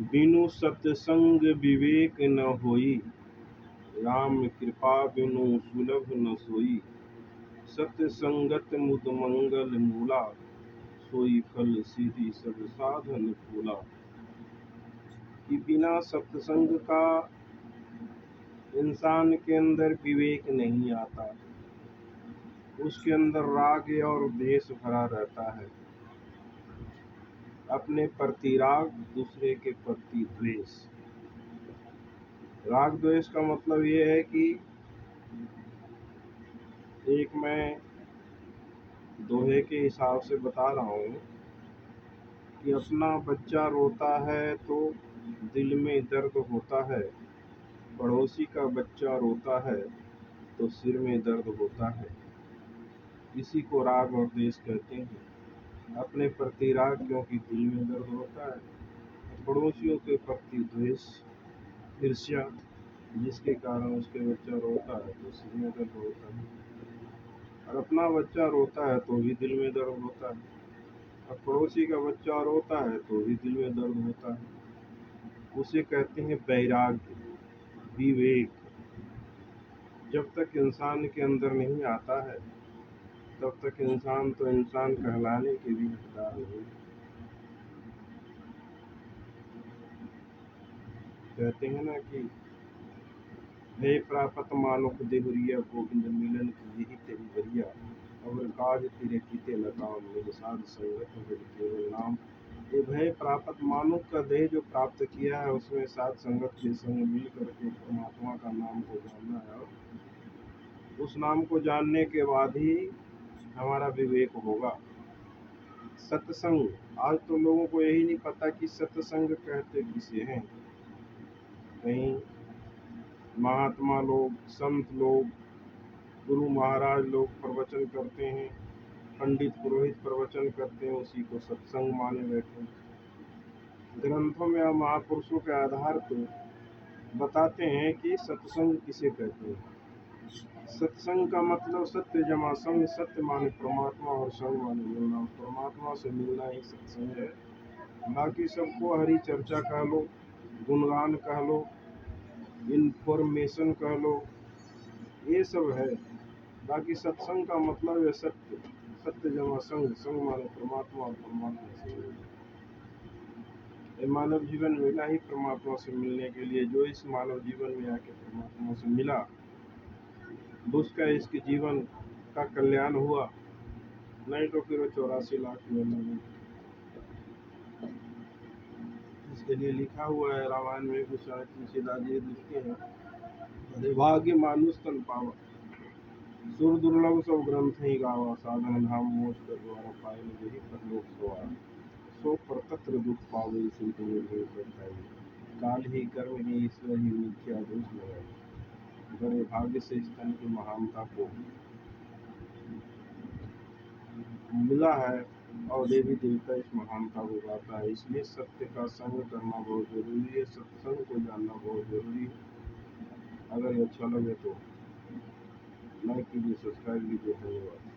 बिनु सत्संग विवेक न होई, राम कृपा बिनु सुलभ न सोई। सत्संगत मुद मंगल मूला, सोई फल सीधी सब साधन फूला। कि बिना सत्संग का इंसान के अंदर विवेक नहीं आता, उसके अंदर राग और द्वेष भरा रहता है। अपने प्रति राग, दूसरे के प्रति द्वेष। राग द्वेष का मतलब ये है कि एक मैं दोहे के हिसाब से बता रहा हूँ कि अपना बच्चा रोता है तो दिल में दर्द होता है, पड़ोसी का बच्चा रोता है तो सिर में दर्द होता है। इसी को राग और द्वेष कहते हैं। अपने प्रति राग क्योंकि दिल में दर्द होता है, पड़ोसियों के प्रति द्वेष, ईर्ष्या, जिसके कारण उसके बच्चा रोता है तो सिर में दर्द होता है। और अपना बच्चा रोता है तो भी दिल में दर्द होता है, और पड़ोसी का बच्चा रोता है तो भी दिल में दर्द होता है। उसे कहते हैं वैराग्य, विवेक। जब तक इंसान के अंदर नहीं आता है तब तक इंसान तो इंसान कहलाने के भी हकदार नहीं। कहते हैं ना कि हे प्रापत मानुख देहुरिया, गोविंद मिलन की यही तेरी बरिया। और काज तेरे कीते न काम, मेरे साध संगत हरि केवल नाम। ये भय प्रापत मानुख का देह जो प्राप्त किया है, उसमें साध संगत के संग मिल करके परमात्मा का नाम को जानना है, और उस नाम को जानने के बाद ही हमारा विवेक होगा। सत्संग, आज तो लोगों को यही नहीं पता कि सत्संग कहते किसे हैं। कहीं महात्मा लोग, संत लोग, गुरु महाराज लोग प्रवचन करते हैं, पंडित पुरोहित प्रवचन करते हैं, उसी को सत्संग माने बैठे हैं। ग्रंथों में या महापुरुषों के आधार पर बताते हैं कि सत्संग किसे कहते हैं। सत्संग का मतलब सत्य जमा संग, सत्य माने परमात्मा और संग माने मिलना। परमात्मा से मिलना ही सत्संग है। बाकी सबको हरी चर्चा कह लो, गुणगान कह लो, इन्फॉर्मेशन कह लो, ये सब है। बाकी सत्संग का मतलब है सत्य, सत्य जमा संग, संग माने परमात्मा और परमात्मा से मिलना। मानव जीवन मिला ही परमात्मा से मिलने के लिए। जो इस मानव जीवन में आके परमात्मा से मिला, उसका इसके जीवन का कल्याण हुआ, नहीं तो फिर वो 84 लाख में। इसके लिए लिखा हुआ है रामायण में, कुछ तुलसीदास जी लिखते हैं, अरे भाग्य मानुष तन पावा, सुर दुर्लभ सब ग्रंथ ही गावा। साधन धाम मोक्ष कर द्वारा, पाए यही परलोक सवार। सो परतत्र दुख पावे, सिंधु निर्भय बताई। काल ही कर्म ही ईश्वर ही, मिथ्या दोष लगाए। बड़े भाग्य से इस तन की महानता को मिला है, और देवी देवता इस महानता को गाता है। इसलिए सत्य का संग करना बहुत जरूरी है, सत्संग को जानना बहुत जरूरी है। अगर ये अच्छा लगे तो लाइक कीजिए, सब्सक्राइब कीजिए। धन्यवाद।